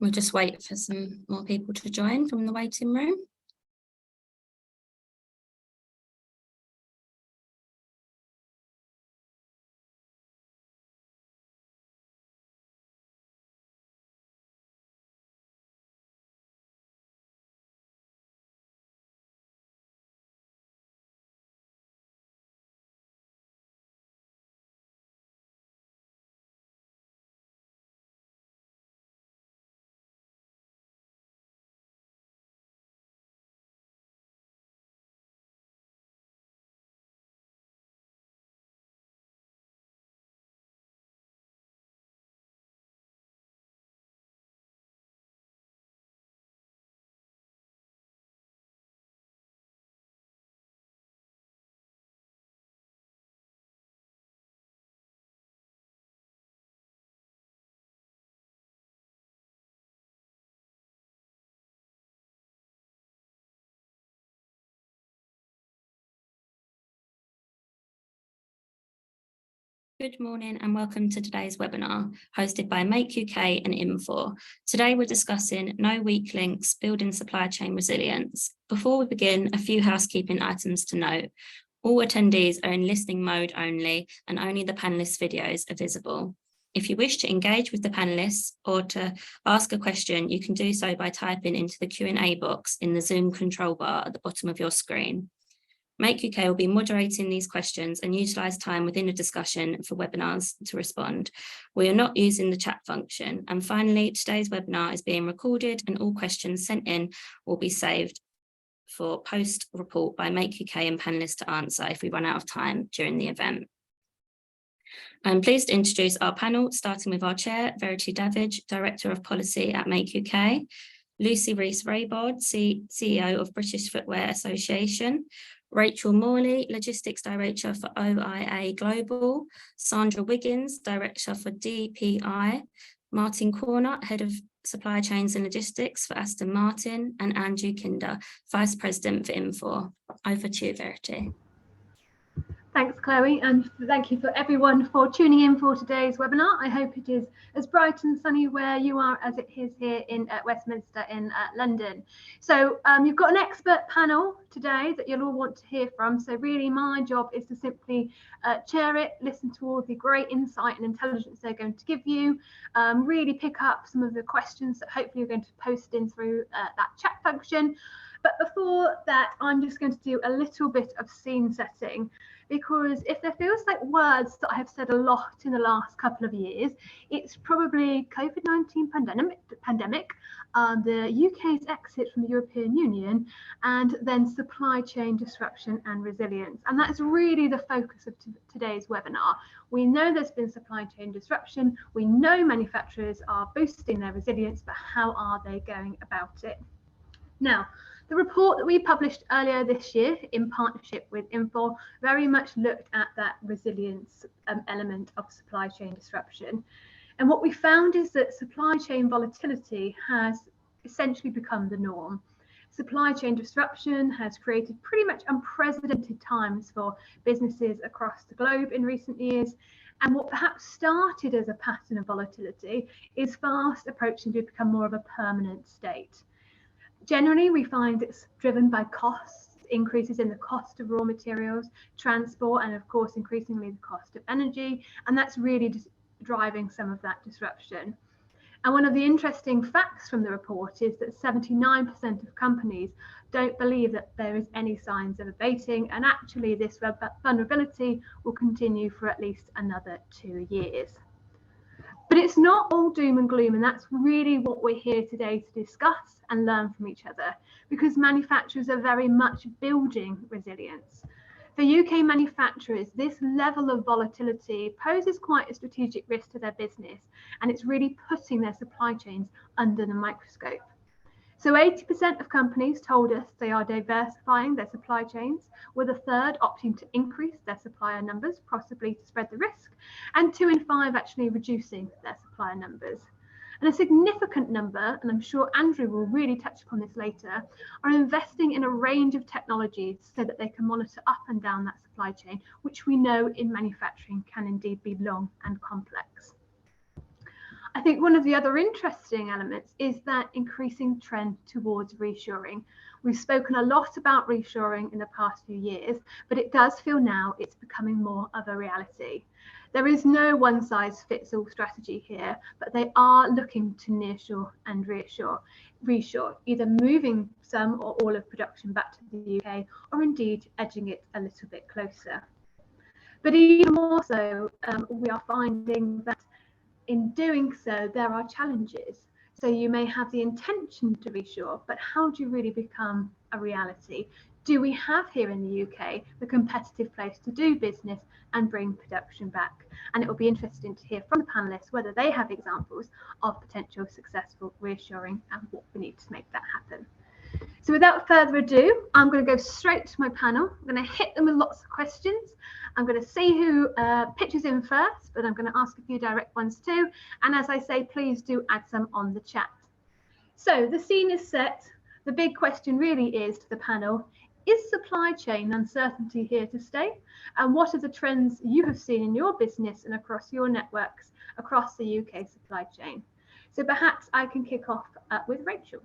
We'll just wait for some more people to join from the waiting room. Good morning and welcome to today's webinar hosted by Make UK and Infor. Today we're discussing No Weak Links, Building Supply Chain Resilience. Before we begin, a few housekeeping items to note. All attendees are in listening mode only and only the panellists' videos are visible. If you wish to engage with the panellists or to ask a question, you can do so by typing into the Q&A box in the Zoom control bar at the bottom of your screen. Make UK will be moderating these questions and utilise time within the discussion for webinars to respond. We are not using the chat function. And finally, today's webinar is being recorded and all questions sent in will be saved for post-report by Make UK and panellists to answer if we run out of time during the event. I'm pleased to introduce our panel, starting with our chair, Verity Davidge, Director of Policy at Make UK, Lucy Reece-Raybould, CEO of British Footwear Association, Rachel Morley, Logistics Director for OIA Global, Sandra Wiggins, Director for DPI, Martin Corner, Head of Supply Chains and Logistics for Aston Martin, and Andrew Kinder, Vice President for Infor. Over to you, Verity. Thanks, Chloe, and thank you for everyone for tuning in for today's webinar. I hope it is as bright and sunny where you are as it is here in Westminster in London. So you've got an expert panel today that you'll all want to hear from. So really my job is to simply chair it, listen to all the great insight and intelligence they're going to give you, really pick up some of the questions that hopefully you're going to post in through that chat function. But before that, I'm just going to do a little bit of scene setting, because if there feels like words that I have said a lot in the last couple of years, it's probably COVID-19 pandemic, the UK's exit from the European Union, and then supply chain disruption and resilience. And that's really the focus of today's webinar. We know there's been supply chain disruption. We know manufacturers are boosting their resilience, but how are they going about it? Now, the report that we published earlier this year in partnership with Infor very much looked at that resilience element of supply chain disruption. And what we found is that supply chain volatility has essentially become the norm. Supply chain disruption has created pretty much unprecedented times for businesses across the globe in recent years. And what perhaps started as a pattern of volatility is fast approaching to become more of a permanent state. Generally, we find it's driven by costs, increases in the cost of raw materials, transport, and of course, increasingly the cost of energy. And that's really just driving some of that disruption. And one of the interesting facts from the report is that 79% of companies don't believe that there is any signs of abating. And actually, this vulnerability will continue for at least another 2 years. But it's not all doom and gloom, and that's really what we're here today to discuss and learn from each other, because manufacturers are very much building resilience. For UK manufacturers, this level of volatility poses quite a strategic risk to their business, and it's really putting their supply chains under the microscope. So 80% of companies told us they are diversifying their supply chains, with a third opting to increase their supplier numbers, possibly to spread the risk, and 2 in 5 actually reducing their supplier numbers. And a significant number, and I'm sure Andrew will really touch upon this later, are investing in a range of technologies so that they can monitor up and down that supply chain, which we know in manufacturing can indeed be long and complex. I think one of the other interesting elements is that increasing trend towards reshoring. We've spoken a lot about reshoring in the past few years, but it does feel now it's becoming more of a reality. There is no one size fits all strategy here, but they are looking to nearshore and reshore, either moving some or all of production back to the UK, or indeed edging it a little bit closer. But even more so, we are finding that in doing so, there are challenges. So you may have the intention to reshore, but how do you really become a reality? Do we have here in the UK the competitive place to do business and bring production back? And it will be interesting to hear from the panellists whether they have examples of potential successful reshoring and what we need to make that happen. So without further ado, I'm going to go straight to my panel. I'm going to hit them with lots of questions. I'm going to see who pitches in first, but I'm going to ask a few direct ones too. And as I say, please do add some on the chat. So the scene is set. The big question really is to the panel, is supply chain uncertainty here to stay? And what are the trends you have seen in your business and across your networks across the UK supply chain? So perhaps I can kick off with Rachel.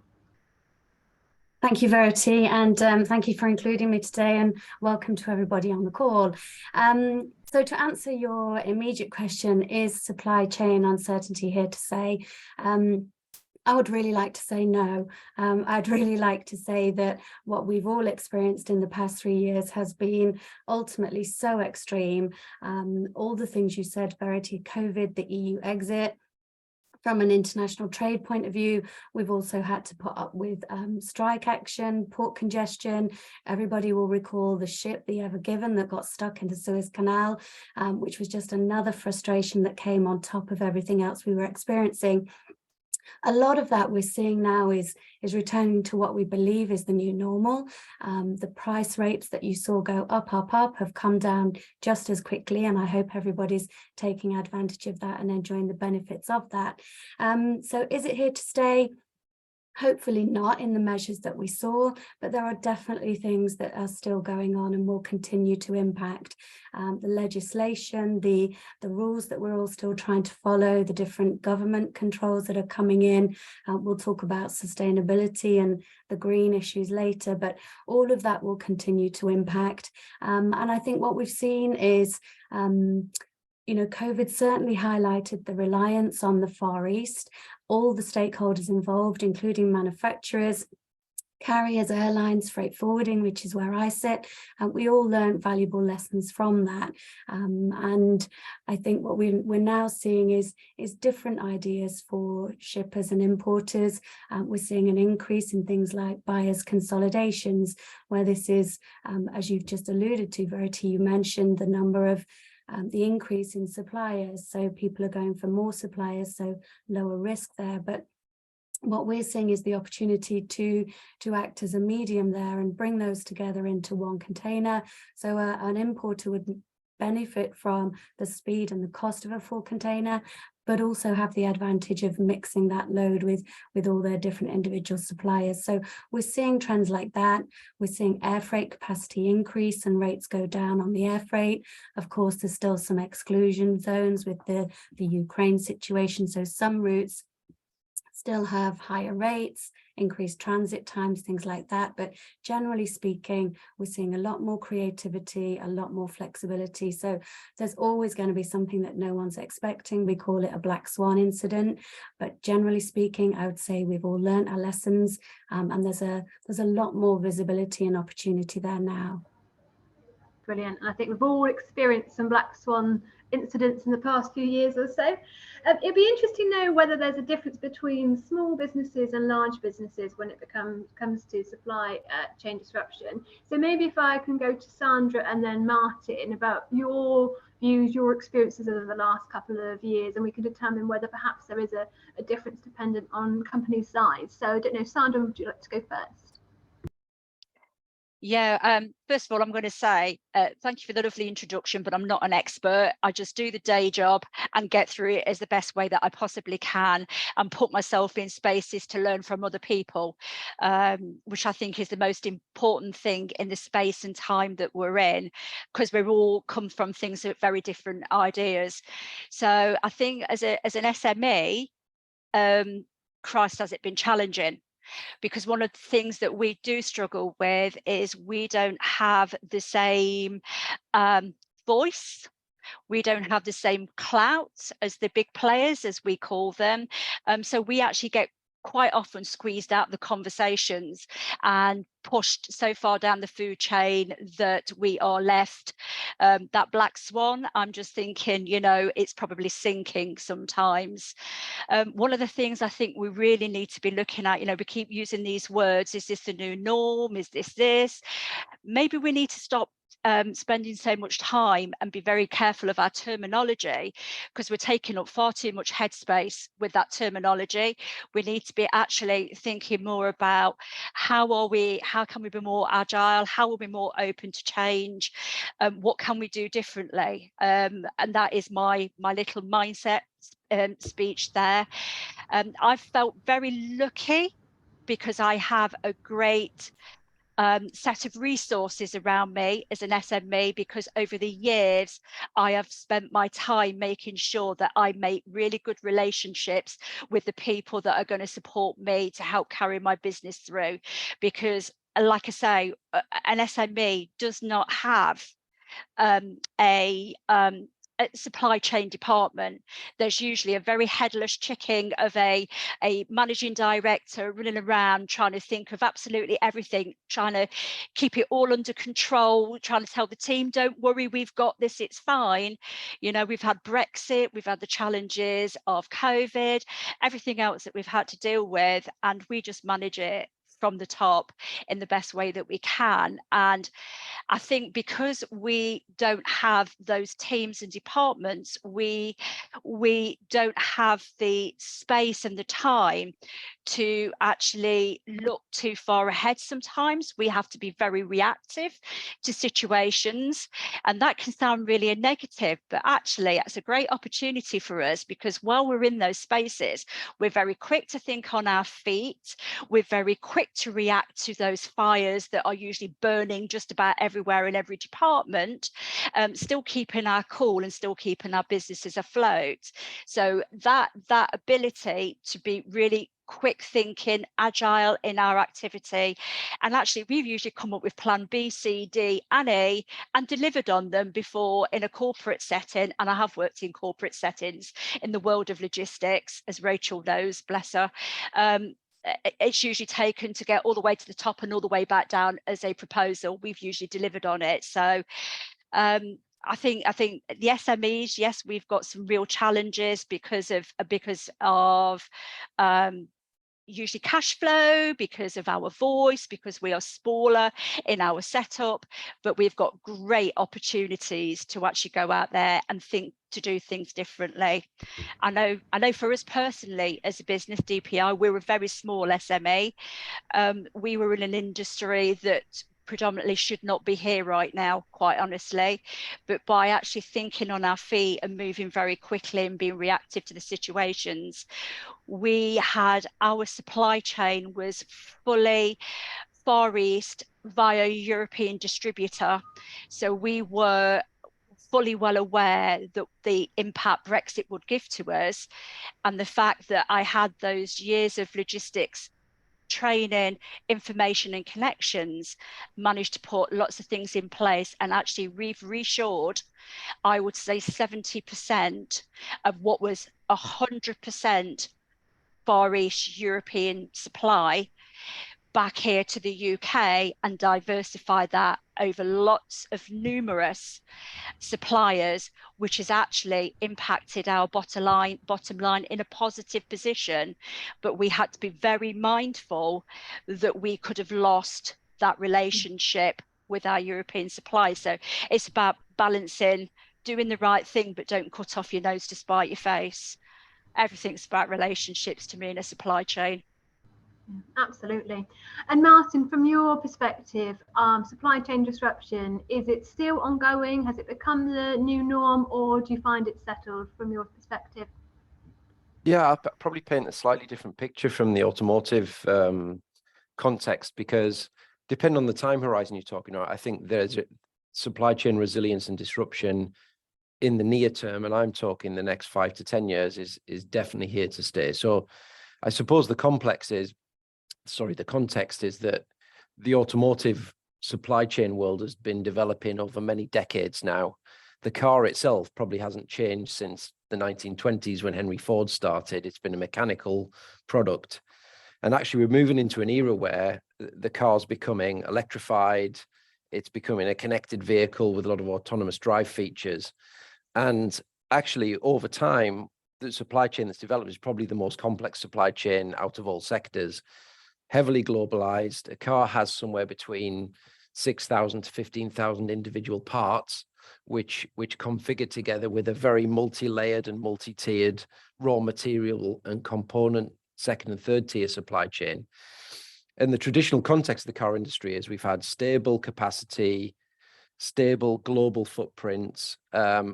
Thank you, Verity, and thank you for including me today, and welcome to everybody on the call. So to answer your immediate question, is supply chain uncertainty here to stay? I would really like to say no. I'd really like to say that what we've all experienced in the past 3 years has been ultimately so extreme. All the things you said, Verity, COVID, the EU exit. From an international trade point of view, we've also had to put up with strike action, port congestion. Everybody will recall the ship, the Ever Given, that got stuck in the Suez Canal, which was just another frustration that came on top of everything else we were experiencing. A lot of that we're seeing now is returning to what we believe is the new normal. The price rates that you saw go up have come down just as quickly, and I hope everybody's taking advantage of that and enjoying the benefits of that. So is it here to stay? Hopefully not in the measures that we saw, but there are definitely things that are still going on and will continue to impact the legislation, the rules that we're all still trying to follow, the different government controls that are coming in. We'll talk about sustainability and the green issues later, but all of that will continue to impact. And I think what we've seen is COVID certainly highlighted the reliance on the Far East. All the stakeholders involved, including manufacturers, carriers, airlines, freight forwarding, which is where I sit, we all learned valuable lessons from that. And I think what we're now seeing is different ideas for shippers and importers. We're seeing an increase in things like buyers consolidations, where this is, as you've just alluded to, Verity, you mentioned the number of the increase in suppliers. So people are going for more suppliers, so lower risk there. But what we're seeing is the opportunity to act as a medium there and bring those together into one container. So an importer would benefit from the speed and the cost of a full container, but also have the advantage of mixing that load with all their different individual suppliers. So we're seeing trends like that. We're seeing air freight capacity increase and rates go down on the air freight. Of course, there's still some exclusion zones with the Ukraine situation. So some routes still have higher rates, increased transit times, things like that. But generally speaking, we're seeing a lot more creativity, a lot more flexibility. So there's always going to be something that no one's expecting. We call it a black swan incident. But generally speaking, I would say we've all learned our lessons, and there's a lot more visibility and opportunity there now. Brilliant. And I think we've all experienced some black swan incidents in the past few years or so. It'd be interesting to know whether there's a difference between small businesses and large businesses when it comes to supply chain disruption. So maybe if I can go to Sandra and then Martin about your views, your experiences over the last couple of years, and we can determine whether perhaps there is a difference dependent on company size. So I don't know, Sandra, would you like to go first? Yeah, first of all, I'm going to say thank you for the lovely introduction, but I'm not an expert. I just do the day job and get through it as the best way that I possibly can and put myself in spaces to learn from other people, which I think is the most important thing in the space and time that we're in, because we've all come from things with very different ideas. So I think as an SME, Christ, has it been challenging? Because one of the things that we do struggle with is we don't have the same voice. We don't have the same clout as the big players, as we call them. So we actually get quite often squeezed out the conversations and pushed so far down the food chain that we are left that black swan. I'm just thinking, you know, it's probably sinking sometimes. One of the things I think we really need to be looking at, you know, we keep using these words, is this the new norm? Is this? Maybe we need to stop spending so much time and be very careful of our terminology, because we're taking up far too much headspace with that terminology. We need to be actually thinking more about how can we be more agile, how will we be more open to change, what can we do differently, and that is my little mindset speech there. I've felt very lucky because I have a great set of resources around me as an SME, because over the years I have spent my time making sure that I make really good relationships with the people that are going to support me to help carry my business through. Because like I say, an SME does not have a supply chain department. There's usually a very headless chicken of a managing director running around trying to think of absolutely everything, trying to keep it all under control, trying to tell the team, don't worry, we've got this, it's fine. You know, we've had Brexit, we've had the challenges of COVID, everything else that we've had to deal with, and we just manage it from the top in the best way that we can. And I think because we don't have those teams and departments, we don't have the space and the time to actually look too far ahead. Sometimes we have to be very reactive to situations, and that can sound really a negative, but actually it's a great opportunity for us, because while we're in those spaces, we're very quick to think on our feet, we're very quick to react to those fires that are usually burning just about everywhere in every department, still keeping our cool and still keeping our businesses afloat. So that ability to be really quick thinking, agile in our activity, and actually we've usually come up with plan B, C, D and E and delivered on them before in a corporate setting. And I have worked in corporate settings in the world of logistics, as Rachel knows, bless her. It's usually taken to get all the way to the top and all the way back down as a proposal. We've usually delivered on it. So I think the SMEs, yes, we've got some real challenges because of usually cash flow, because of our voice, because we are smaller in our setup, but we've got great opportunities to actually go out there and think to do things differently. I know for us personally as a business, DPI, we're a very small SME. We were in an industry that predominantly should not be here right now, quite honestly, but by actually thinking on our feet and moving very quickly and being reactive to the situations, we had our supply chain was fully Far East via a European distributor. So we were fully well aware that the impact Brexit would give to us, and the fact that I had those years of logistics training, information and connections, managed to put lots of things in place, and actually we've reshored, I would say 70% of what was 100% Far East European supply back here to the UK, and diversify that over lots of numerous suppliers, which has actually impacted our bottom line in a positive position. But we had to be very mindful that we could have lost that relationship with our European suppliers. So it's about balancing, doing the right thing, but don't cut off your nose to spite your face. Everything's about relationships to me in a supply chain. Absolutely. And Martin, from your perspective, supply chain disruption, is it still ongoing? Has it become the new norm, or do you find it settled from your perspective? Yeah, I'll probably paint a slightly different picture from the automotive context, because depending on the time horizon you're talking about, I think there's supply chain resilience and disruption in the near term, and I'm talking the next 5 to 10 years, is definitely here to stay. So I suppose the context is that the automotive supply chain world has been developing over many decades now. The car itself probably hasn't changed since the 1920s when Henry Ford started. It's been a mechanical product. And actually, we're moving into an era where the car's becoming electrified. It's becoming a connected vehicle with a lot of autonomous drive features. And actually, over time, the supply chain that's developed is probably the most complex supply chain out of all sectors. Heavily globalized. A car has somewhere between 6,000 to 15,000 individual parts, which configure together with a very multi-layered and multi-tiered raw material and component second and third tier supply chain. And the traditional context of the car industry is we've had stable capacity, stable global footprints,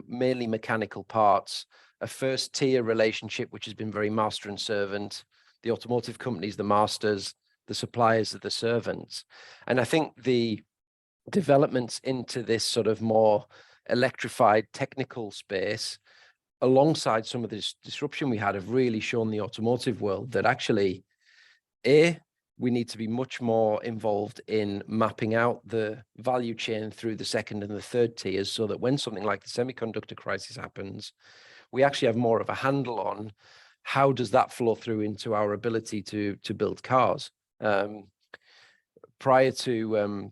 mainly mechanical parts, a first tier relationship, which has been very master and servant, the automotive companies, the masters, the suppliers are the servants. And I think the developments into this sort of more electrified technical space, alongside some of this disruption we had, have really shown the automotive world that actually, we need to be much more involved in mapping out the value chain through the second and the third tiers, so that when something like the semiconductor crisis happens, we actually have more of a handle on how does that flow through into our ability to build cars. Prior to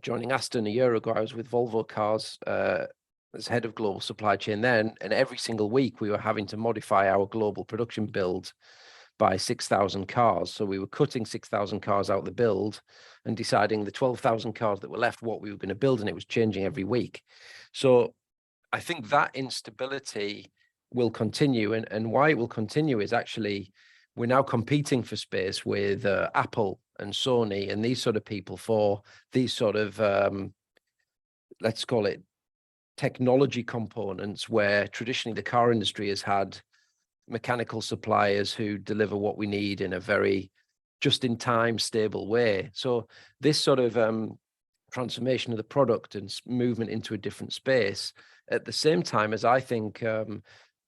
joining Aston a year ago, I was with Volvo Cars as head of global supply chain then, and every single week we were having to modify our global production build by 6,000 cars. So we were cutting 6,000 cars out the build and deciding the 12,000 cars that were left, what we were going to build, and it was changing every week. So I think that instability will continue, and why it will continue is actually we're now competing for space with Apple and Sony and these sort of people for these sort of, let's call it technology components, where traditionally the car industry has had mechanical suppliers who deliver what we need in a very just-in-time, stable way. So this sort of transformation of the product and movement into a different space, at the same time as I think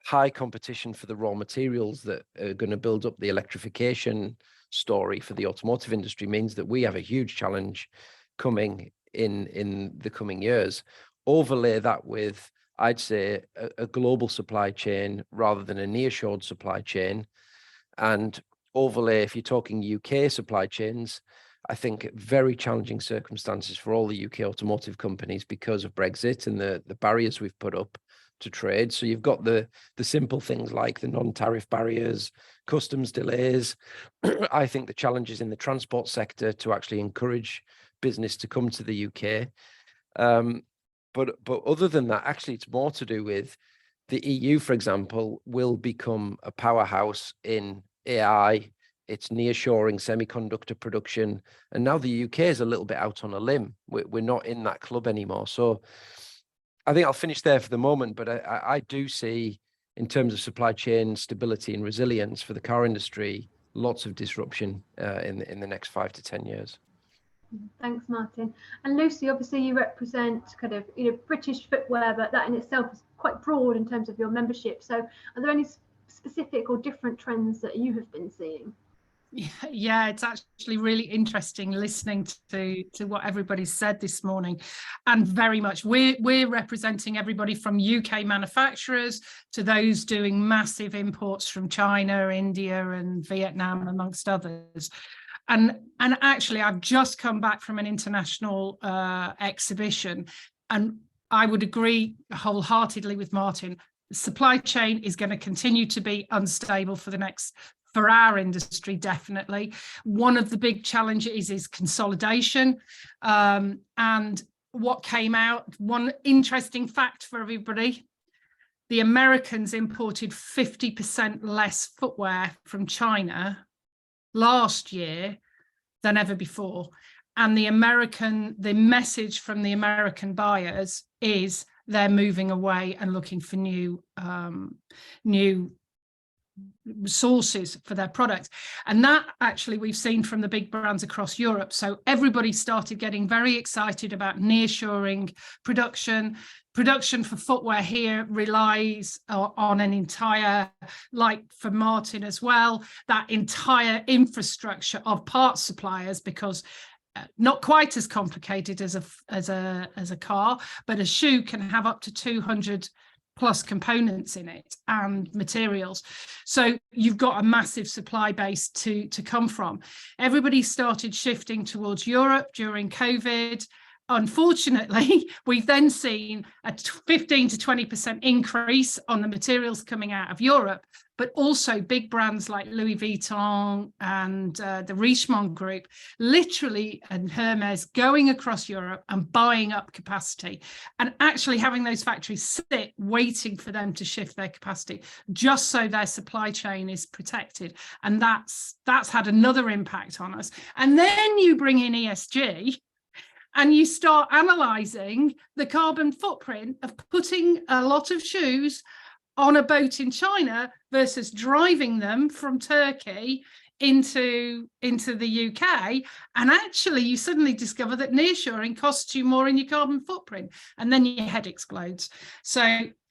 high competition for the raw materials that are going to build up the electrification story for the automotive industry, means that we have a huge challenge coming in the coming years. Overlay that with, I'd say, a global supply chain rather than a nearshored supply chain, and overlay, if you're talking UK supply chains, I think very challenging circumstances for all the UK automotive companies because of Brexit and the barriers we've put up to trade. So you've got the simple things like the non-tariff barriers, customs delays. I think the challenges in the transport sector to actually encourage business to come to the UK. But other than that, actually, it's more to do with the EU, for example, will become a powerhouse in AI. It's nearshoring semiconductor production. And now the UK is a little bit out on a limb. We're not in that club anymore. So I think I'll finish there for the moment, but I do see, in terms of supply chain stability and resilience for the car industry, lots of disruption in the next 5 to 10 years. Thanks, Martin. And Lucy, obviously you represent kind of, British footwear, but that in itself is quite broad in terms of your membership. So are there any specific or different trends that you have been seeing? Yeah, it's actually really interesting listening to what everybody said this morning, and very much we're representing everybody from UK manufacturers to those doing massive imports from China, India and Vietnam, amongst others. And actually, I've just come back from an international exhibition, and I would agree wholeheartedly with Martin. The supply chain is going to continue to be unstable for our industry, definitely. One of the big challenges is consolidation. And what came out, one interesting fact for everybody, the Americans imported 50% less footwear from China last year than ever before. And the message from the American buyers is they're moving away and looking for new sources for their products. And that actually we've seen from the big brands across Europe. So everybody started getting very excited about nearshoring production. production for footwear here relies on an entire, like for Martin as well, that entire infrastructure of parts suppliers, because not quite as complicated as a car, but a shoe can have up to 200 plus components in it and materials. So you've got a massive supply base to come from. Everybody started shifting towards Europe during COVID. Unfortunately, we've then seen a 15 to 20% increase on the materials coming out of Europe, but also big brands like Louis Vuitton and the Reece-Raybould group, literally, and Hermes going across Europe and buying up capacity and actually having those factories sit waiting for them to shift their capacity just so their supply chain is protected. And that's had another impact on us. And then you bring in ESG, and you start analysing the carbon footprint of putting a lot of shoes on a boat in China versus driving them from Turkey into the UK. And actually, you suddenly discover that nearshoring costs you more in your carbon footprint, and then your head explodes. So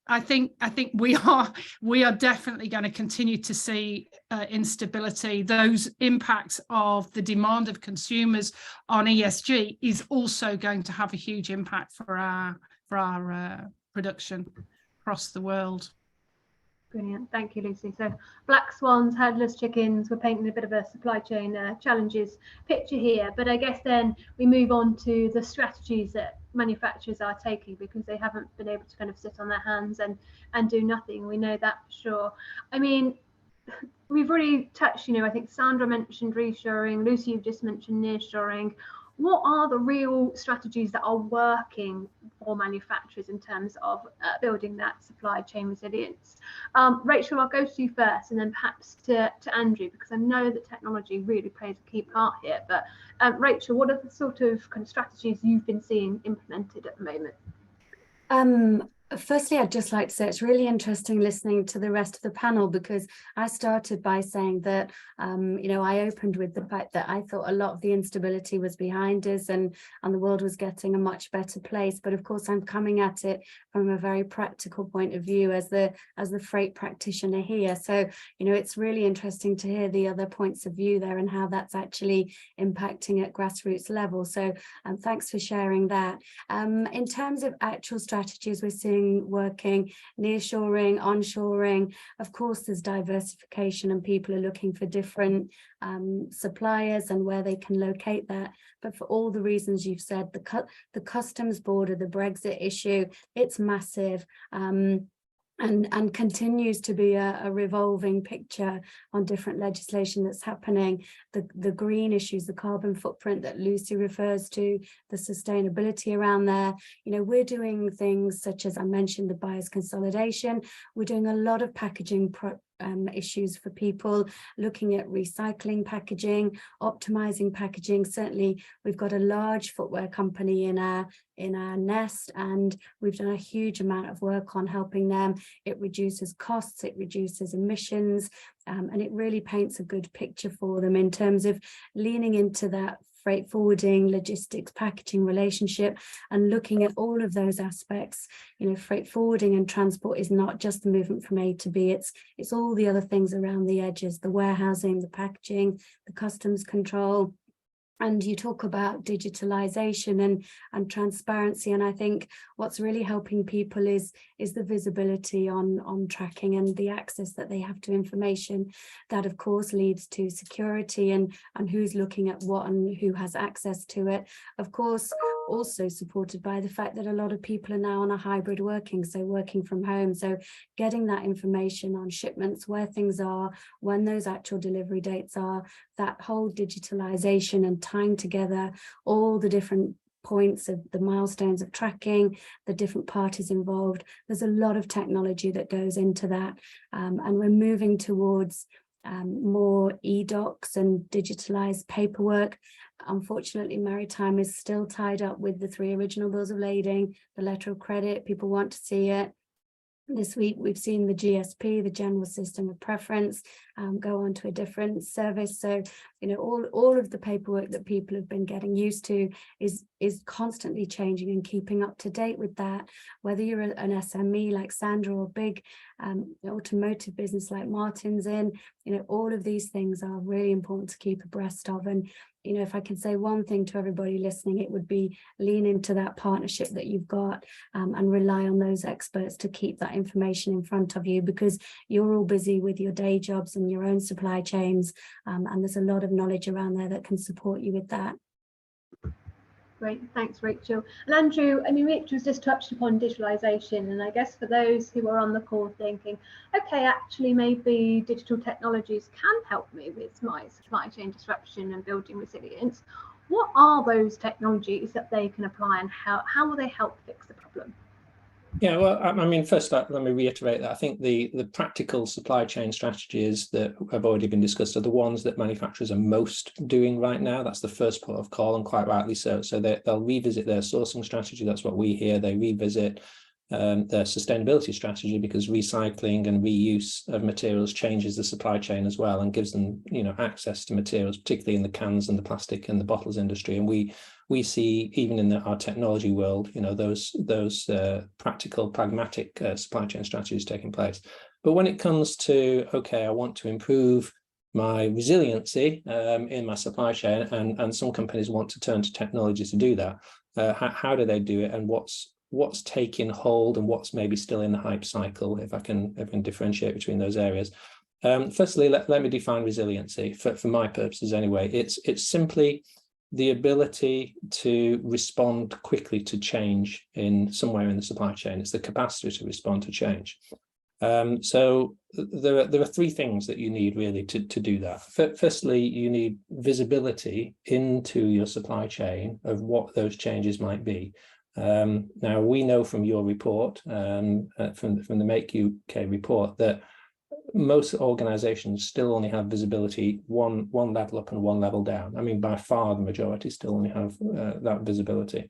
I think we are definitely going to continue to see instability. Those impacts of the demand of consumers on ESG is also going to have a huge impact for our production across the world. Brilliant, thank you, Lucy. So black swans, headless chickens, we're painting a bit of a supply chain challenges picture here, but I guess then we move on to the strategies that manufacturers are taking, because they haven't been able to kind of sit on their hands and do nothing. We know that for sure. I mean, we've already touched, I think Sandra mentioned reshoring, Lucy, you've just mentioned nearshoring. What are the real strategies that are working for manufacturers in terms of building that supply chain resilience? Rachel, I'll go to you first, and then perhaps to Andrew, because I know that technology really plays a key part here. But Rachel, what are the sort of kind of strategies you've been seeing implemented at the moment? Firstly, I'd just like to say it's really interesting listening to the rest of the panel, because I started by saying that, I opened with the fact that I thought a lot of the instability was behind us and the world was getting a much better place. But of course, I'm coming at it from a very practical point of view as the freight practitioner here. So, it's really interesting to hear the other points of view there and how that's actually impacting at grassroots level. So thanks for sharing that. In terms of actual strategies we're seeing working, nearshoring, onshoring, of course there's diversification and people are looking for different suppliers and where they can locate that. But for all the reasons you've said, the customs border, the Brexit issue, it's massive. And continues to be a revolving picture on different legislation that's happening. The green issues, the carbon footprint that Lucy refers to, the sustainability around there. We're doing things such as I mentioned, the buyers consolidation. We're doing a lot of packaging issues for people, looking at recycling packaging, optimizing packaging. Certainly, we've got a large footwear company in our nest, and we've done a huge amount of work on helping them. It reduces costs, it reduces emissions, and it really paints a good picture for them in terms of leaning into that freight forwarding, logistics, packaging relationship, and looking at all of those aspects. Freight forwarding and transport is not just the movement from A to B, it's all the other things around the edges, the warehousing, the packaging, the customs control. And you talk about digitalization and transparency, and I think what's really helping people is the visibility on tracking and the access that they have to information. That of course leads to security and who's looking at what and who has access to it. Of course, also supported by the fact that a lot of people are now on a hybrid working, so working from home. So getting that information on shipments, where things are, when those actual delivery dates are, that whole digitalization and tying together all the different points of the milestones of tracking, the different parties involved. There's a lot of technology that goes into that, and we're moving towards more e-docs and digitalized paperwork. Unfortunately, maritime is still tied up with the 3 original bills of lading, the letter of credit. People want to see it. This week, we've seen the GSP, the General System of Preference, go on to a different service. So you know, all of the paperwork that people have been getting used to is constantly changing, and keeping up to date with that, whether you're an SME like Sandra or big automotive business like Martin's in, you know, all of these things are really important to keep abreast of. And you know, if I can say one thing to everybody listening, it would be lean into that partnership that you've got, and rely on those experts to keep that information in front of you, because you're all busy with your day jobs and your own supply chains, and there's a lot of knowledge around there that can support you with that. Great, thanks, Rachel. And Andrew, I mean, Rachel's just touched upon digitalisation, and I guess for those who are on the call thinking, okay, actually maybe digital technologies can help me with my supply chain disruption and building resilience, what are those technologies that they can apply, and how will they help fix the problem? Yeah, well, I mean, first, let me reiterate that I think the practical supply chain strategies that have already been discussed are the ones that manufacturers are most doing right now. That's the first port of call, and quite rightly so. So they'll revisit their sourcing strategy. That's what we hear. They revisit their sustainability strategy, because recycling and reuse of materials changes the supply chain as well, and gives them, you know, access to materials, particularly in the cans and the plastic and the bottles industry. And we see, even in our technology world, you know, those practical, pragmatic supply chain strategies taking place. But when it comes to, okay, I want to improve my resiliency in my supply chain, and some companies want to turn to technology to do that, how do they do it, and what's taking hold, and what's maybe still in the hype cycle, if I can differentiate between those areas. Firstly, let me define resiliency for my purposes anyway. It's simply the ability to respond quickly to change in somewhere in the supply chain. It's the capacity to respond to change. So there are three things that you need really to do that. Firstly, you need visibility into your supply chain of what those changes might be. Now, we know from your report, from the Make UK report, that most organizations still only have visibility one level up and one level down. I mean, by far the majority still only have that visibility.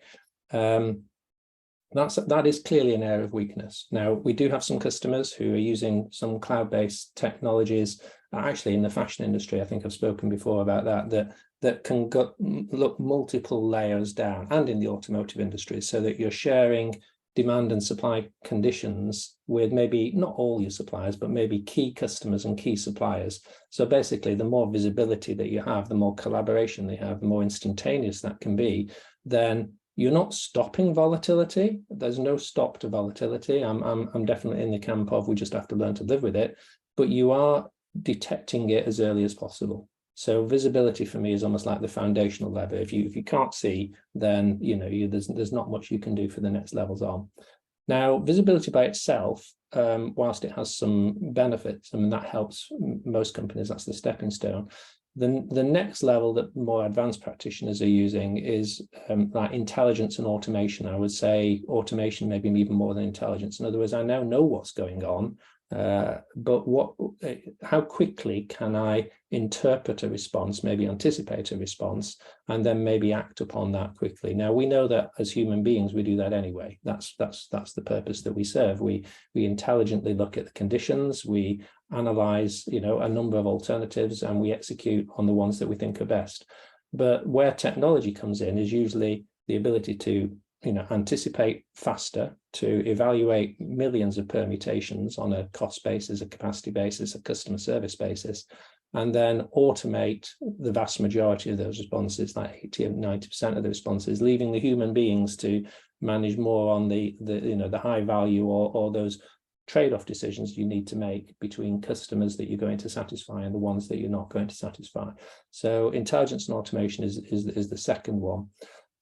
That is clearly an area of weakness. Now, we do have some customers who are using some cloud-based technologies, actually in the fashion industry. I think I've spoken before about that can look multiple layers down, and in the automotive industry, so that you're sharing demand and supply conditions with maybe not all your suppliers, but maybe key customers and key suppliers. So basically, the more visibility that you have, the more collaboration they have, the more instantaneous that can be, then you're not stopping volatility. There's no stop to volatility. I'm definitely in the camp of we just have to learn to live with it, but you are detecting it as early as possible. So visibility for me is almost like the foundational level. If you can't see, then there's not much you can do for the next levels on. Now, visibility by itself, whilst it has some benefits, I mean, that helps most companies. That's the stepping stone. The next level that more advanced practitioners are using is like intelligence and automation. I would say automation maybe even more than intelligence. In other words, I now know what's going on, but how quickly can I interpret a response, maybe anticipate a response, and then maybe act upon that quickly? Now, we know that as human beings, we do that anyway. That's the purpose that we serve. We intelligently look at the conditions, we analyze, a number of alternatives, and we execute on the ones that we think are best. But where technology comes in is usually the ability to anticipate faster, to evaluate millions of permutations on a cost basis, a capacity basis, a customer service basis, and then automate the vast majority of those responses, like 80 and 90% of the responses, leaving the human beings to manage more on the high value or those trade-off decisions you need to make between customers that you're going to satisfy and the ones that you're not going to satisfy. So intelligence and automation is the second one.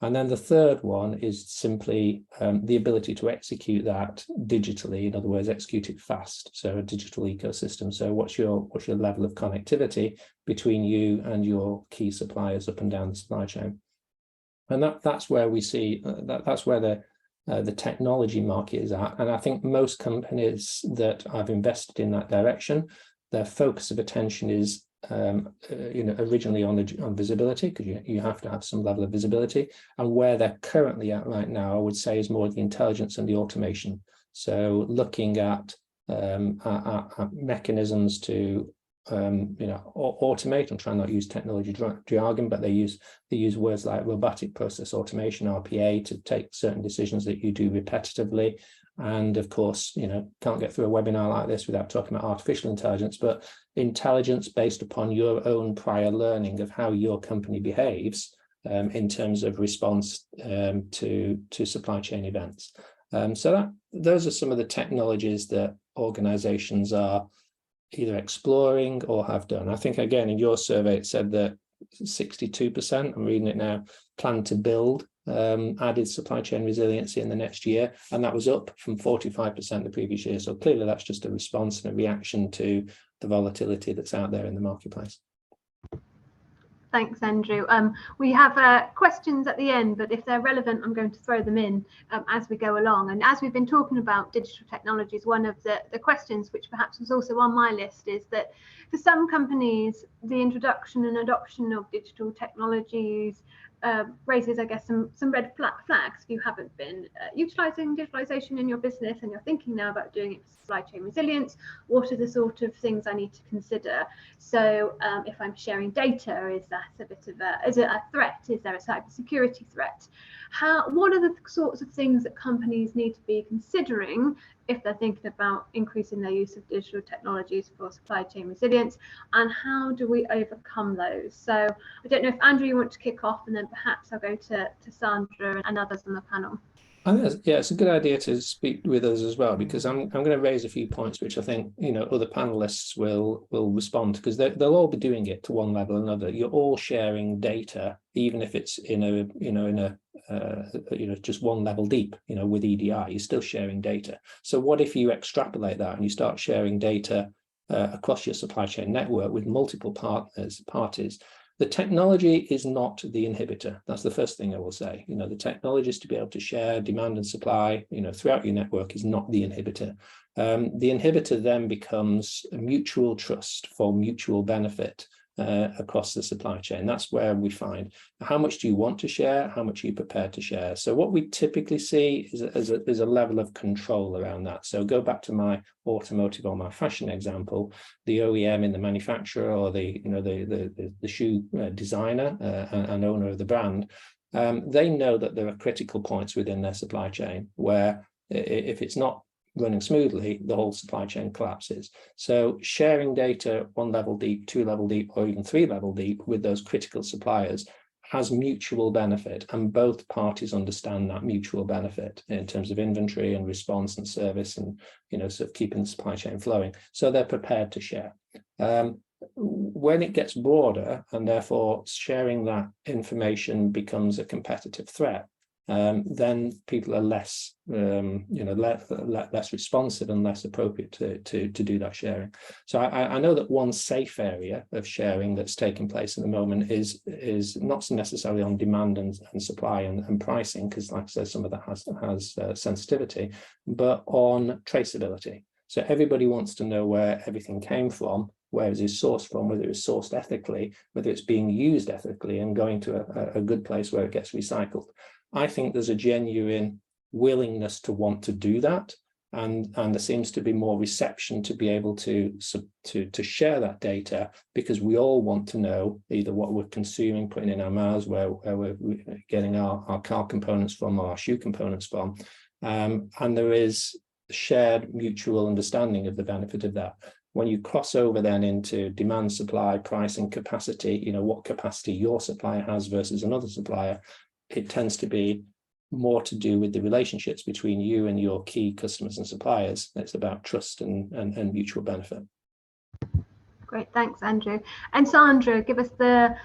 And then the third one is simply the ability to execute that digitally. In other words, execute it fast. So a digital ecosystem. So what's your level of connectivity between you and your key suppliers up and down the supply chain? And that's where we see that's where the technology market is at. And I think most companies that have invested in that direction, their focus of attention is originally on visibility, because you have to have some level of visibility, and where they're currently at right now, I would say, is more the intelligence and the automation. So looking at mechanisms to automate. I'm trying not to use technology jargon, but they use words like robotic process automation, RPA, to take certain decisions that you do repetitively. And of course, can't get through a webinar like this without talking about artificial intelligence, but intelligence based upon your own prior learning of how your company behaves in terms of response to supply chain events. So those are some of the technologies that organizations are either exploring or have done. I think, again, in your survey, it said that 62%, I'm reading it now, plan to build added supply chain resiliency in the next year, and that was up from 45% the previous year. So clearly that's just a response and a reaction to the volatility that's out there in the marketplace. Thanks, Andrew. We have questions at the end, but if they're relevant, I'm going to throw them in as we go along. And as we've been talking about digital technologies, one of the questions, which perhaps was also on my list, is that for some companies, the introduction and adoption of digital technologies raises, I guess, some red flags. If you haven't been utilising digitalisation in your business and you're thinking now about doing it for supply chain resilience, what are the sort of things I need to consider? So if I'm sharing data, is that a bit of is it a threat? Is there a cybersecurity threat? What are the sorts of things that companies need to be considering if they're thinking about increasing their use of digital technologies for supply chain resilience, and how do we overcome those? So I don't know if Andrew, you want to kick off, and then perhaps I'll go to Sandra and others on the panel. I think it's a good idea to speak with us as well, because I'm going to raise a few points which I think other panelists will respond to, because they'll all be doing it to one level or another. You're all sharing data, even if it's in a just one level deep. With EDI, you're still sharing data. So what if you extrapolate that and you start sharing data across your supply chain network with multiple parties? The technology is not the inhibitor. That's the first thing I will say. The technology is to be able to share demand and supply, throughout your network, is not the inhibitor. The inhibitor then becomes a mutual trust for mutual benefit across the supply chain. That's where we find how much do you want to share, how much are you prepared to share. So what we typically see is a level of control around that. So go back to my automotive or my fashion example, the OEM in the manufacturer or the shoe designer and owner of the brand, they know that there are critical points within their supply chain where if it's not running smoothly, the whole supply chain collapses. So sharing data 1 level deep, 2 level deep, or even 3 level deep with those critical suppliers has mutual benefit, and both parties understand that mutual benefit in terms of inventory and response and service and sort of keeping the supply chain flowing. So they're prepared to share. When it gets broader and therefore sharing that information becomes a competitive threat, then people are less responsive and less appropriate to do that sharing. So I know that one safe area of sharing that's taking place at the moment is not necessarily on demand and supply and pricing, because like I said, some of that has sensitivity, but on traceability. So everybody wants to know where everything came from, where is it sourced from, whether it's sourced ethically, whether it's being used ethically and going to a good place where it gets recycled. I think there's a genuine willingness to want to do that, and there seems to be more reception to be able to share that data, because we all want to know either what we're consuming, putting in our mouths, where we're getting our car components from or our shoe components from, and there is shared mutual understanding of the benefit of that. When you cross over then into demand, supply, pricing, capacity, what capacity your supplier has versus another supplier, it tends to be more to do with the relationships between you and your key customers and suppliers. It's about trust and mutual benefit. Great, thanks, Andrew. And Sandra, give us the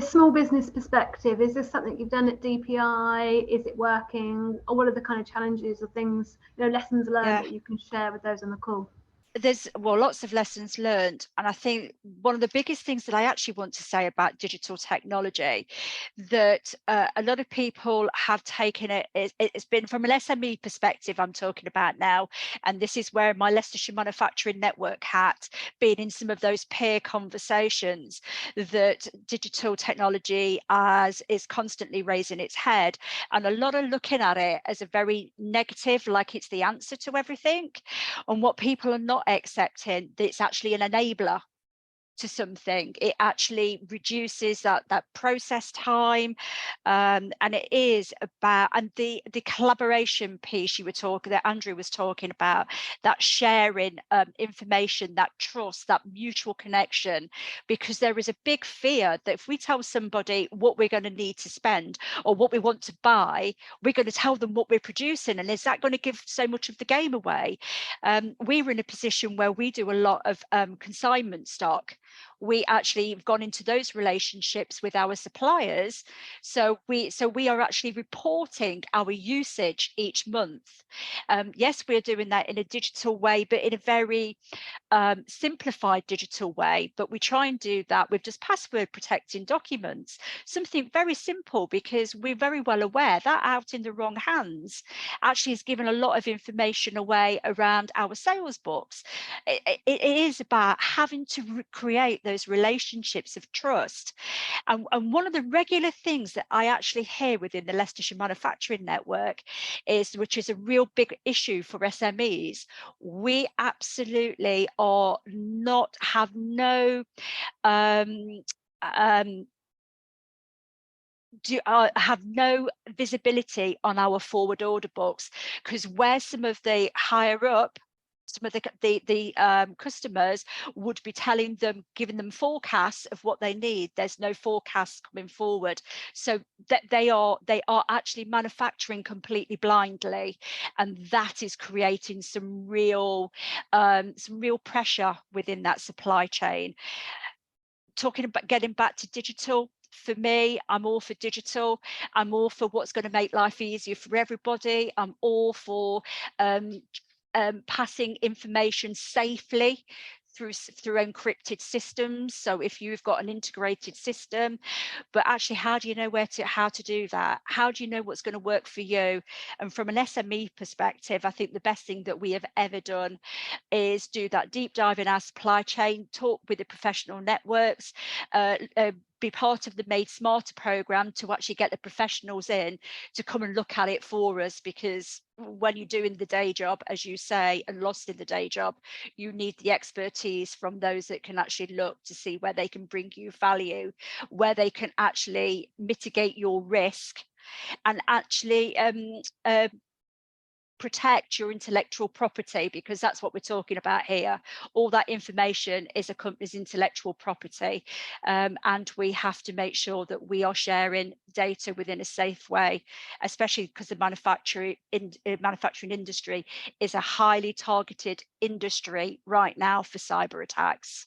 small business perspective. Is this something you've done at DPI? Is it working? Or what are the kind of challenges or things, lessons learned that you can share with those on the call? There's lots of lessons learned, and I think one of the biggest things that I actually want to say about digital technology that a lot of people have taken it's been from an SME perspective I'm talking about now, and this is where my Leicestershire manufacturing network hat, being in some of those peer conversations, that digital technology is constantly raising its head, and a lot are looking at it as a very negative, like it's the answer to everything, and what people are not accepting, that it's actually an enabler. to something. It actually reduces that process time, and it is about, and the collaboration piece you were talking, that Andrew was talking about, that sharing information, that trust, that mutual connection, because there is a big fear that if we tell somebody what we're going to need to spend or what we want to buy, we're going to tell them what we're producing, and is that going to give so much of the game away? We're in a position where we do a lot of consignment stock. We actually have gone into those relationships with our suppliers, so we are actually reporting our usage each month. Yes, we're doing that in a digital way, but in a very simplified digital way, but we try and do that with just password protecting documents, something very simple, because we're very well aware that out in the wrong hands actually has given a lot of information away around our sales books. It is about having to create those relationships of trust. And one of the regular things that I actually hear within the Leicestershire Manufacturing Network is, which is a real big issue for SMEs, we absolutely are not, have no have no visibility on our forward order books, because where some of the higher up, some of the customers would be telling them, giving them forecasts of what they need, there's no forecasts coming forward, so that they are actually manufacturing completely blindly, and that is creating some real pressure within that supply chain. Talking about getting back to digital, for me, I'm all for digital. I'm all for what's going to make life easier for everybody. I'm all for passing information safely through encrypted systems. So if you've got an integrated system, but actually, how do you know how to do that? How do you know what's going to work for you? And from an SME perspective, I think the best thing that we have ever done is do that deep dive in our supply chain, talk with the professional networks, be part of the Made Smarter program to actually get the professionals in to come and look at it for us, because when you're doing the day job, as you say, and lost in the day job, you need the expertise from those that can actually look to see where they can bring you value, where they can actually mitigate your risk, and actually protect your intellectual property, because that's what we're talking about here. All that information is a company's intellectual property, and we have to make sure that we are sharing data within a safe way, especially because the manufacturing industry is a highly targeted industry right now for cyber attacks.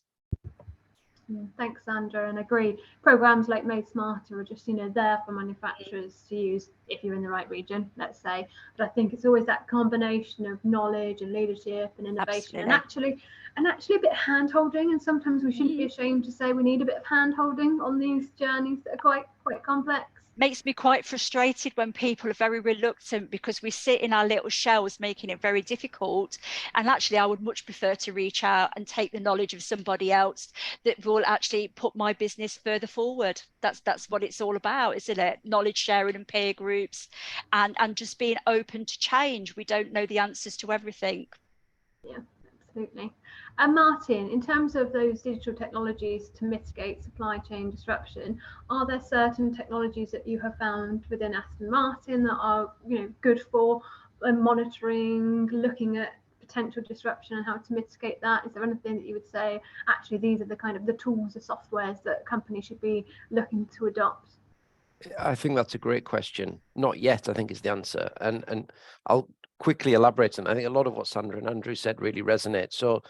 Thanks, Sandra, and agree. Programs like Made Smarter are just, there for manufacturers to use if you're in the right region, let's say. But I think it's always that combination of knowledge and leadership and innovation, and actually a bit of hand holding. And sometimes we shouldn't be ashamed to say we need a bit of hand holding on these journeys that are quite complex. Makes me quite frustrated when people are very reluctant, because we sit in our little shells, making it very difficult. And actually, I would much prefer to reach out and take the knowledge of somebody else that will actually put my business further forward. That's what it's all about, isn't it? Knowledge sharing and peer groups, and just being open to change. We don't know the answers to everything. Yeah, absolutely. And Martin, in terms of those digital technologies to mitigate supply chain disruption, are there certain technologies that you have found within Aston Martin that are, good for monitoring, looking at potential disruption and how to mitigate that? Is there anything that you would say, actually, these are the kind of the tools, the softwares that companies should be looking to adopt? I think that's a great question. Not yet, I think, is the answer. And I'll quickly elaborate. And I think a lot of what Sandra and Andrew said really resonates. So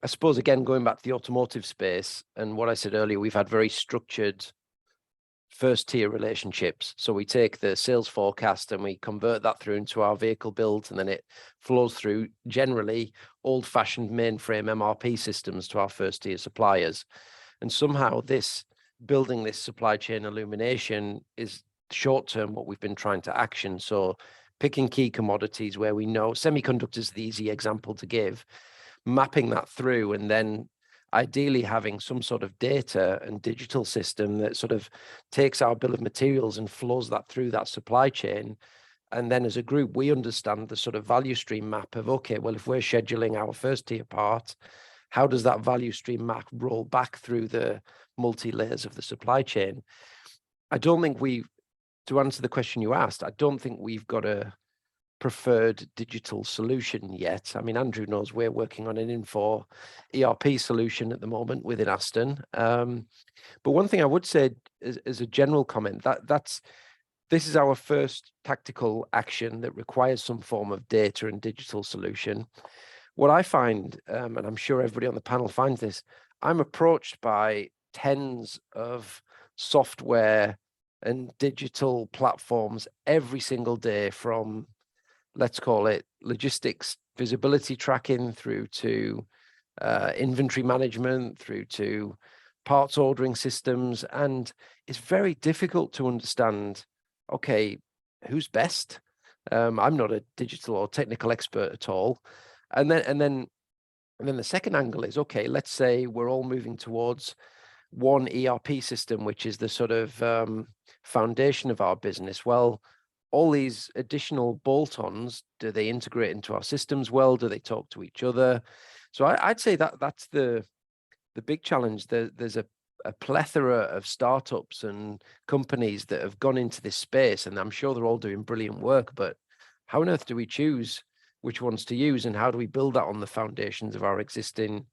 I suppose, again, going back to the automotive space and what I said earlier, we've had very structured first tier relationships. So we take the sales forecast and we convert that through into our vehicle builds, and then it flows through generally old-fashioned mainframe MRP systems to our first tier suppliers. And somehow building this supply chain illumination is short-term what we've been trying to action. So picking key commodities where we know, semiconductors is the easy example to give, mapping that through, and then ideally having some sort of data and digital system that sort of takes our bill of materials and flows that through that supply chain. And then as a group, we understand the sort of value stream map of, okay, well, if we're scheduling our first tier part, how does that value stream map roll back through the multi-layers of the supply chain? I don't think to answer the question you asked, I don't think we've got a preferred digital solution yet. I mean, Andrew knows we're working on an Infor ERP solution at the moment within Aston. But one thing I would say as a general comment, this is our first tactical action that requires some form of data and digital solution. What I find, and I'm sure everybody on the panel finds this, I'm approached by tens of software and digital platforms every single day, from, let's call it, logistics visibility tracking through to inventory management, through to parts ordering systems. And it's very difficult to understand, okay, who's best? I'm not a digital or technical expert at all. And then the second angle is, okay, let's say we're all moving towards one ERP system, which is the sort of foundation of our business. Well, all these additional bolt-ons, do they integrate into our systems well? Do they talk to each other? So I'd say that's the big challenge. There's a plethora of startups and companies that have gone into this space, and I'm sure they're all doing brilliant work, but how on earth do we choose which ones to use, and how do we build that on the foundations of our existing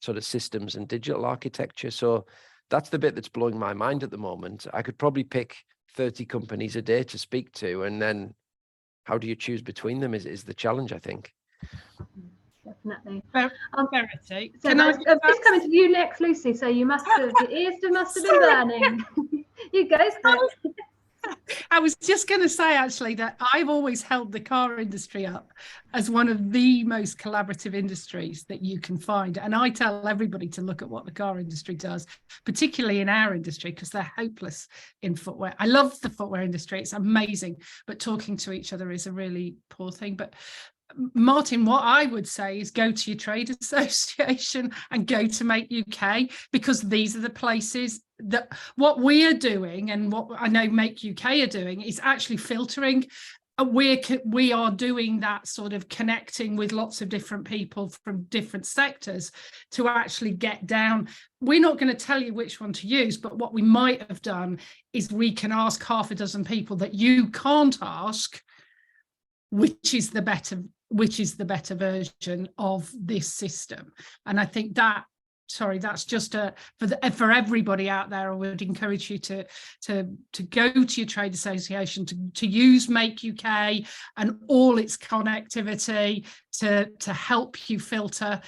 sort of systems and digital architecture? So that's the bit that's blowing my mind at the moment. I could probably pick 30 companies a day to speak to, and then how do you choose between them is the challenge, I think. Definitely. Verity, so just coming to you next, Lucy. So you must have, your ears must have been burning. You go. I was just going to say, actually, that I've always held the car industry up as one of the most collaborative industries that you can find. And I tell everybody to look at what the car industry does, particularly in our industry, because they're hopeless in footwear. I love the footwear industry. It's amazing. But talking to each other is a really poor thing. But Martin, what I would say is go to your trade association and go to Make UK, because these are the places that what we are doing, and what I know Make UK are doing, is actually filtering. We are doing that sort of connecting with lots of different people from different sectors to actually get down. We're not going to tell you which one to use, but what we might have done is we can ask half a dozen people that you can't ask which is the better version of this system. And I think that, sorry, that's just for everybody out there. I would encourage you to go to your trade association, to use Make UK and all its connectivity to help you filter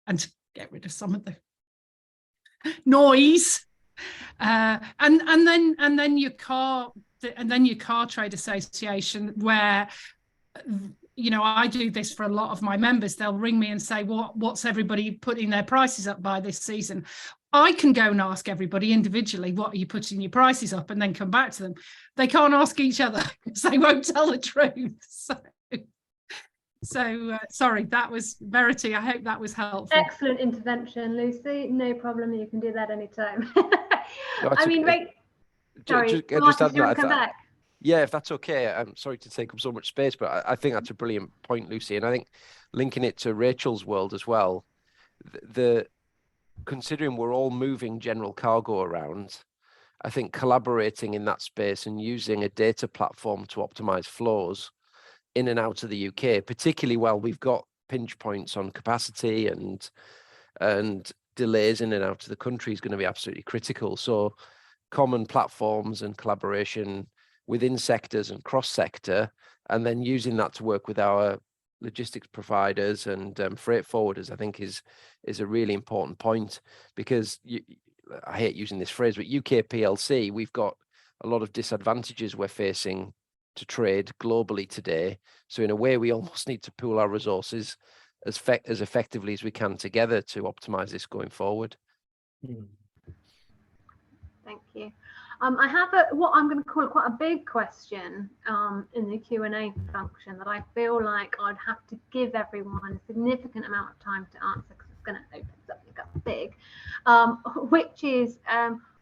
and to get rid of some of the noise. And then your car trade association, where, you know, I do this for a lot of my members. They'll ring me and say, what's everybody putting their prices up by this season? I can go and ask everybody individually, what are you putting your prices up, and then come back to them. They can't ask each other because they won't tell the truth. So sorry, that was Verity. I hope that was helpful. Excellent intervention, Lucy. No problem. You can do that anytime. No, I mean, right. Sorry, just Martin, do you want to come back? Yeah, if that's okay. I'm sorry to take up so much space, but I think that's a brilliant point, Lucy. And I think linking it to Rachel's world as well, considering we're all moving general cargo around, I think collaborating in that space and using a data platform to optimize flows in and out of the UK, particularly while we've got pinch points on capacity and delays in and out of the country, is going to be absolutely critical. So common platforms and collaboration within sectors and cross-sector, and then using that to work with our logistics providers and freight forwarders, I think is a really important point, because I hate using this phrase, but UK PLC, we've got a lot of disadvantages we're facing to trade globally today. So in a way, we almost need to pool our resources as effectively as we can together to optimize this going forward. Thank you. I have what I'm going to call quite a big question in the Q&A function that I feel like I'd have to give everyone a significant amount of time to answer, because it's going to open something up big, which is,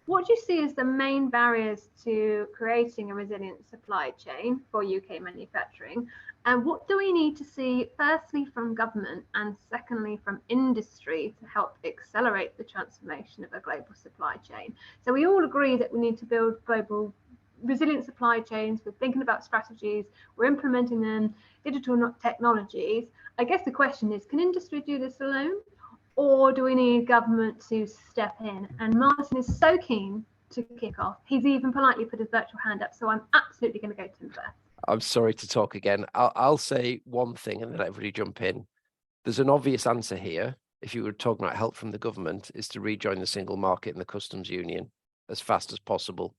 what do you see as the main barriers to creating a resilient supply chain for UK manufacturing? And what do we need to see, firstly, from government and secondly, from industry to help accelerate the transformation of a global supply chain? So we all agree that we need to build global resilient supply chains. We're thinking about strategies, we're implementing them, digital technologies. I guess the question is, can industry do this alone? Or do we need government to step in? And Martin is so keen to kick off. He's even politely put his virtual hand up. So I'm absolutely going to go to him first. I'm sorry to talk again. I'll say one thing and then everybody jump in. There's an obvious answer here. If you were talking about help from the government, is to rejoin the single market and the customs union as fast as possible.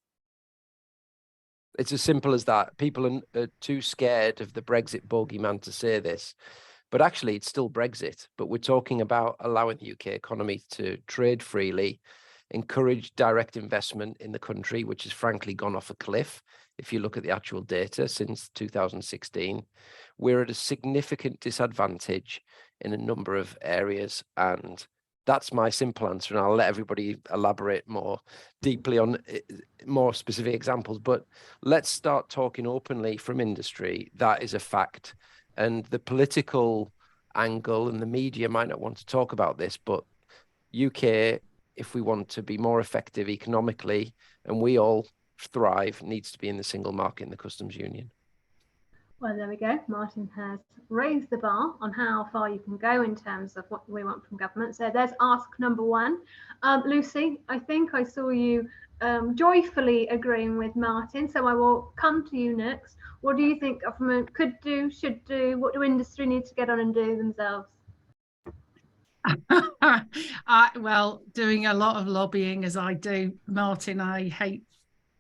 It's as simple as that. People are too scared of the Brexit bogeyman to say this, but actually it's still Brexit. But we're talking about allowing the UK economy to trade freely, encourage direct investment in the country, which has frankly gone off a cliff. If you look at the actual data since 2016, we're at a significant disadvantage in a number of areas. And that's my simple answer. And I'll let everybody elaborate more deeply on more specific examples. But let's start talking openly from industry. That is a fact. And the political angle and the media might not want to talk about this, but UK, if we want to be more effective economically and we all thrive, needs to be in the single market and the customs union. Well, there we go. Martin has raised the bar on how far you can go in terms of what we want from government. So there's ask number one. Lucy, I think I saw you joyfully agreeing with Martin. So I will come to you next. What do you think government could do, should do? What do industry need to get on and do themselves? Well, doing a lot of lobbying as I do, Martin, I hate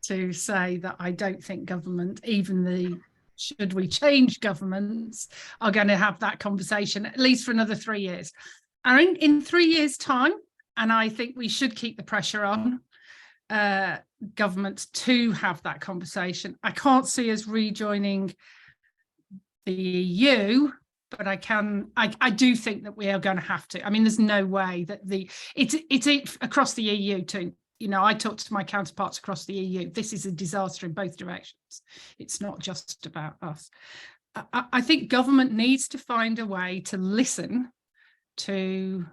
to say that I don't think government, even the should we change governments, are going to have that conversation at least for another 3 years. And in 3 years' time, and I think we should keep the pressure on governments to have that conversation. I can't see us rejoining the EU, but I do think that we are going to have to. I mean, there's no way that it's across the EU too. You know, I talk to my counterparts across the EU. This is a disaster in both directions. It's not just about us. I think government needs to find a way to listen to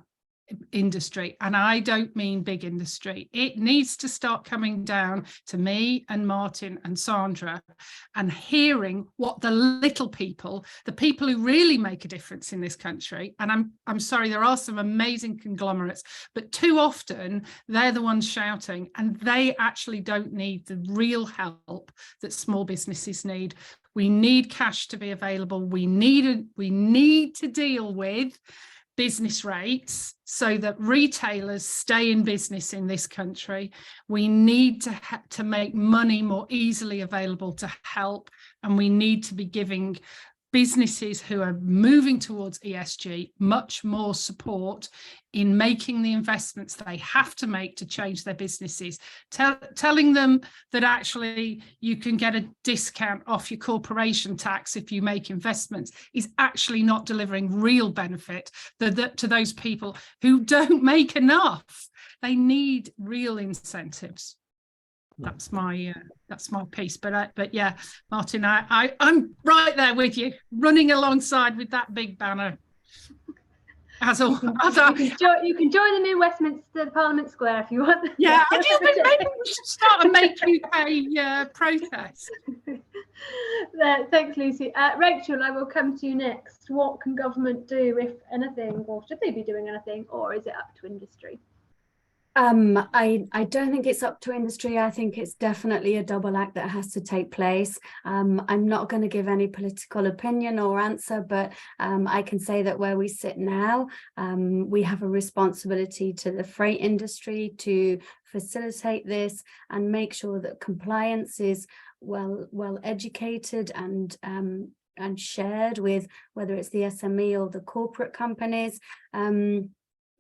industry, and I don't mean big industry. It needs to start coming down to me and Martin and Sandra and hearing what the little people, the people who really make a difference in this country, and I'm sorry, there are some amazing conglomerates, but too often they're the ones shouting and they actually don't need the real help that small businesses need. We need cash to be available. We need to deal with business rates so that retailers stay in business in this country. We need to make money more easily available to help, and we need to be giving businesses who are moving towards ESG much more support in making the investments they have to make to change their businesses. Telling them that actually you can get a discount off your corporation tax if you make investments is actually not delivering real benefit to those people who don't make enough. They need real incentives. That's my piece, but yeah, Martin, I'm right there with you, running alongside with that big banner. You can join them in Westminster Parliament Square if you want. Yeah, I do think maybe we should start a Make UK protest. Thanks, Lucy. Rachel, I will come to you next. What can government do, if anything, or should they be doing anything, or is it up to industry? I don't think it's up to industry. I think it's definitely a double act that has to take place. I'm not going to give any political opinion or answer, but I can say that where we sit now, we have a responsibility to the freight industry to facilitate this and make sure that compliance is well educated and shared with whether it's the SME or the corporate companies.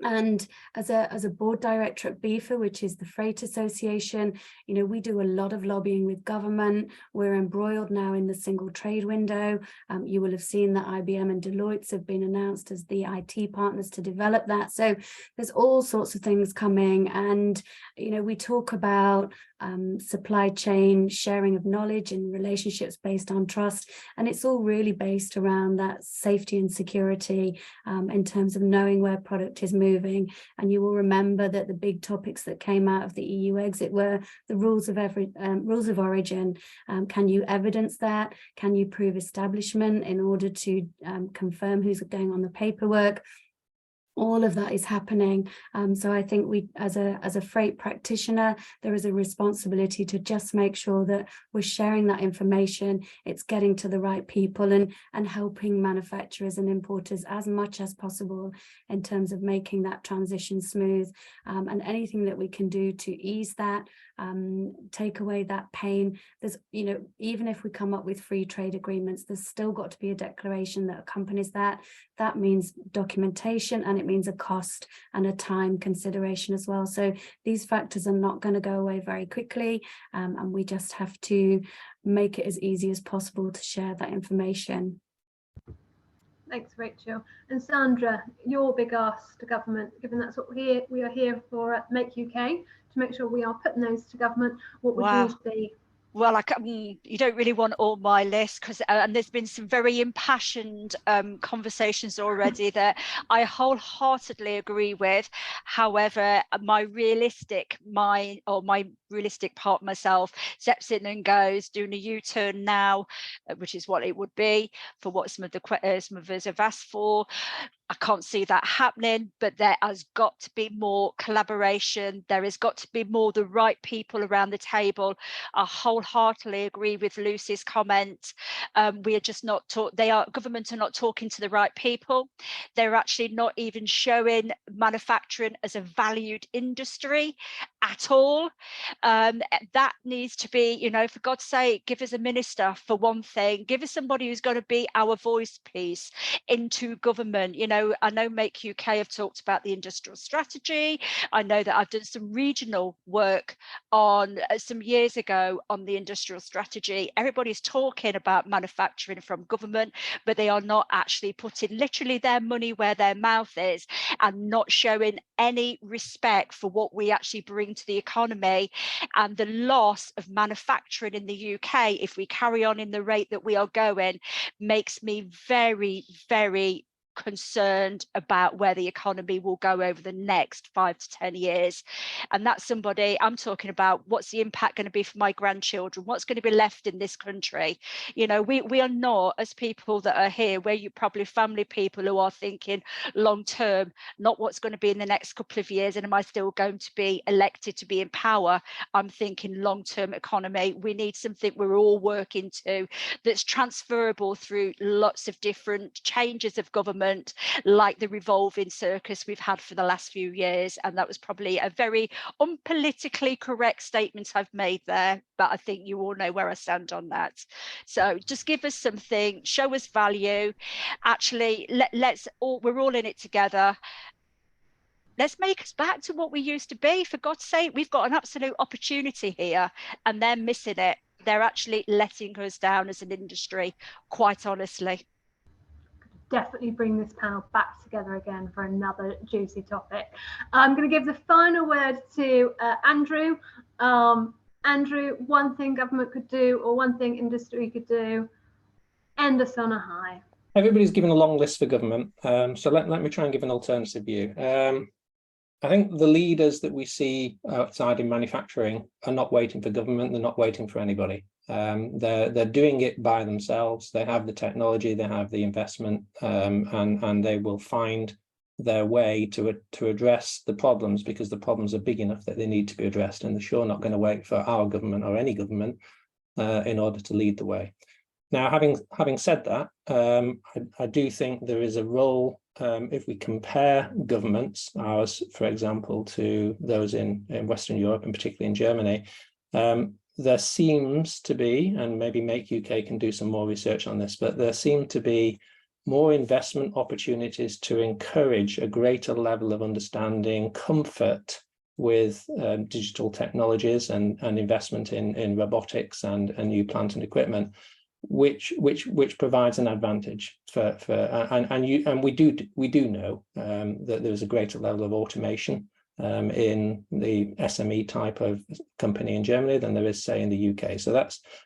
And as a board director at BIFA, which is the Freight Association, you know, we do a lot of lobbying with government. We're embroiled now in the single trade window. You will have seen that IBM and Deloitte have been announced as the IT partners to develop that. So there's all sorts of things coming. And, you know, we talk about supply chain, sharing of knowledge and relationships based on trust. And it's all really based around that safety and security in terms of knowing where product is moving. And you will remember that the big topics that came out of the EU exit were the rules of origin. Can you evidence that? Can you prove establishment in order to confirm who's going on the paperwork? All of that is happening. So I think we, as a freight practitioner, there is a responsibility to just make sure that we're sharing that information, it's getting to the right people, and helping manufacturers and importers as much as possible in terms of making that transition smooth, and anything that we can do to ease that, take away that pain. There's, even if we come up with free trade agreements, there's still got to be a declaration that accompanies that. That means documentation, and it means a cost and a time consideration as well. So these factors are not going to go away very quickly, and we just have to make it as easy as possible to share that information. Thanks, Rachel. And Sandra, your big ask to government, given that's what we are here for at Make UK, to make sure we are putting those to government, what would yours be? Well, you don't really want all my list, because and there's been some very impassioned conversations already that I wholeheartedly agree with. However, my realistic part of myself steps in and goes, doing a U-turn now, which is what it would be for what some of us have asked for. I can't see that happening, but there has got to be more collaboration. There has got to be more the right people around the table. I wholeheartedly agree with Lucy's comment. We are just not government are not talking to the right people. They're actually not even showing manufacturing as a valued industry at all. That needs to be, for God's sake, give us a minister for one thing. Give us somebody who's going to be our voice piece into government. I know Make UK have talked about the industrial strategy. I know that I've done some regional work on some years ago on the industrial strategy. Everybody's talking about manufacturing from government, but they are not actually putting literally their money where their mouth is, and not showing any respect for what we actually bring to the economy. And the loss of manufacturing in the UK, if we carry on in the rate that we are going, makes me very, very concerned about where the economy will go over the next 5 to 10 years. And that's somebody I'm talking about. What's the impact going to be for my grandchildren? What's going to be left in this country? We are not, as people that are here, where you probably family people who are thinking long term, not what's going to be in the next couple of years, and am I still going to be elected to be in power? I'm thinking long term economy. We need something we're all working to, that's transferable through lots of different changes of government, like the revolving circus we've had for the last few years. And that was probably a very unpolitically correct statement I've made there, but I think you all know where I stand on that. So just give us something, show us value. Actually, we're all in it together. Let's make us back to what we used to be. For God's sake, we've got an absolute opportunity here, and they're missing it. They're actually letting us down as an industry, quite honestly. Definitely bring this panel back together again for another juicy topic. I'm going to give the final word to Andrew. Andrew, one thing government could do, or one thing industry could do, end us on a high. Everybody's given a long list for government, so let me try and give an alternative view. I think the leaders that we see outside in manufacturing are not waiting for government. They're not waiting for anybody. They're doing it by themselves. They have the technology, they have the investment, and they will find their way to address the problems, because the problems are big enough that they need to be addressed, and they're sure not going to wait for our government or any government in order to lead the way. Now, having said that, I do think there is a role, if we compare governments, ours, for example, to those in Western Europe, and particularly in Germany, there seems to be, and maybe Make UK can do some more research on this, but there seem to be more investment opportunities to encourage a greater level of understanding, comfort with digital technologies and investment in robotics and new plant and equipment, which provides an advantage and we do know that there's a greater level of automation in the SME type of company in Germany than there is, say, in the UK. So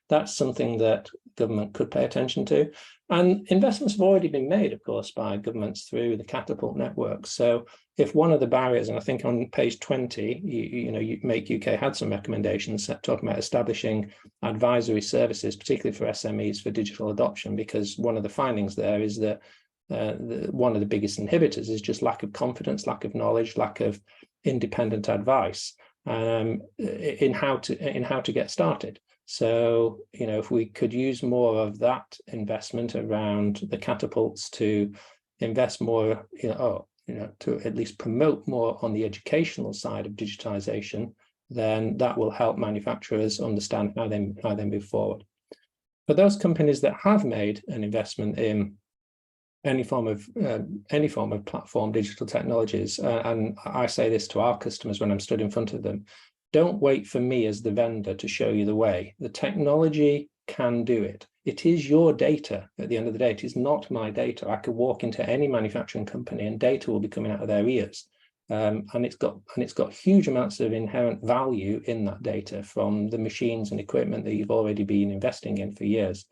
that's something that government could pay attention to. And investments have already been made, of course, by governments through the Catapult network. So if one of the barriers, and I think on page 20, you Make UK had some recommendations talking about establishing advisory services, particularly for SMEs, for digital adoption, because one of the findings there is that one of the biggest inhibitors is just lack of confidence, lack of knowledge, lack of independent advice in how to get started. So, if we could use more of that investment around the catapults to invest more, to at least promote more on the educational side of digitization, then that will help manufacturers understand how they move forward. For those companies that have made an investment in any form of platform digital technologies, and I say this to our customers when I'm stood in front of them, don't wait for me as the vendor to show you the way. The technology can do it. It is your data at the end of the day. It is not my data. I could walk into any manufacturing company and data will be coming out of their ears. And it's got huge amounts of inherent value in that data from the machines and equipment that you've already been investing in for years.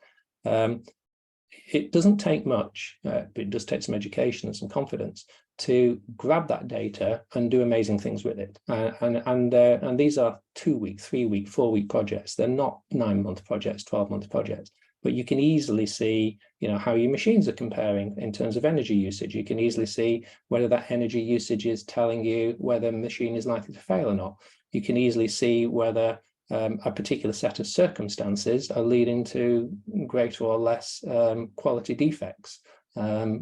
It doesn't take much, but it does take some education and some confidence to grab that data and do amazing things with it. And these are 2-week, 3-week, 4-week projects. They're not 9-month projects, 12-month projects. But you can easily see, how your machines are comparing in terms of energy usage. You can easily see whether that energy usage is telling you whether a machine is likely to fail or not. You can easily see whether a particular set of circumstances are leading to greater or less quality defects,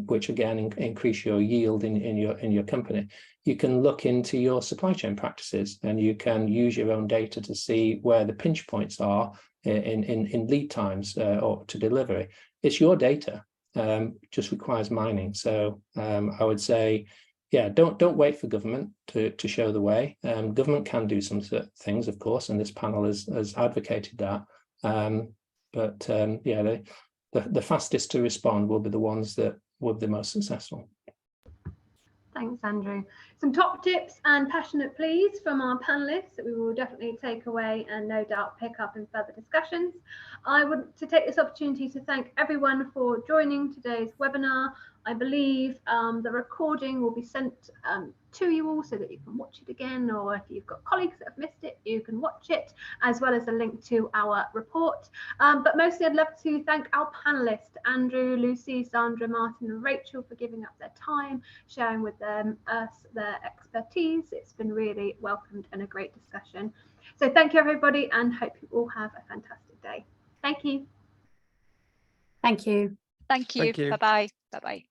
which again increase your yield in your company. You can look into your supply chain practices, and you can use your own data to see where the pinch points are in lead times or to delivery. It's your data, just requires mining. So I would say, yeah, don't wait for government to show the way. Government can do some things, of course, and this panel has advocated that. Yeah, the fastest to respond will be the ones that will be the most successful. Thanks, Andrew. Some top tips and passionate pleas from our panelists that we will definitely take away and no doubt pick up in further discussions. I want to take this opportunity to thank everyone for joining today's webinar. I believe the recording will be sent to you all so that you can watch it again, or if you've got colleagues that have missed it, you can watch it, as well as a link to our report. But mostly I'd love to thank our panelists, Andrew, Lucy, Sandra, Martin and Rachel, for giving up their time, sharing with us their expertise. It's been really welcomed and a great discussion. So thank you everybody, and hope you all have a fantastic day. Thank you. Thank you. Thank you. Bye-bye. Bye-bye.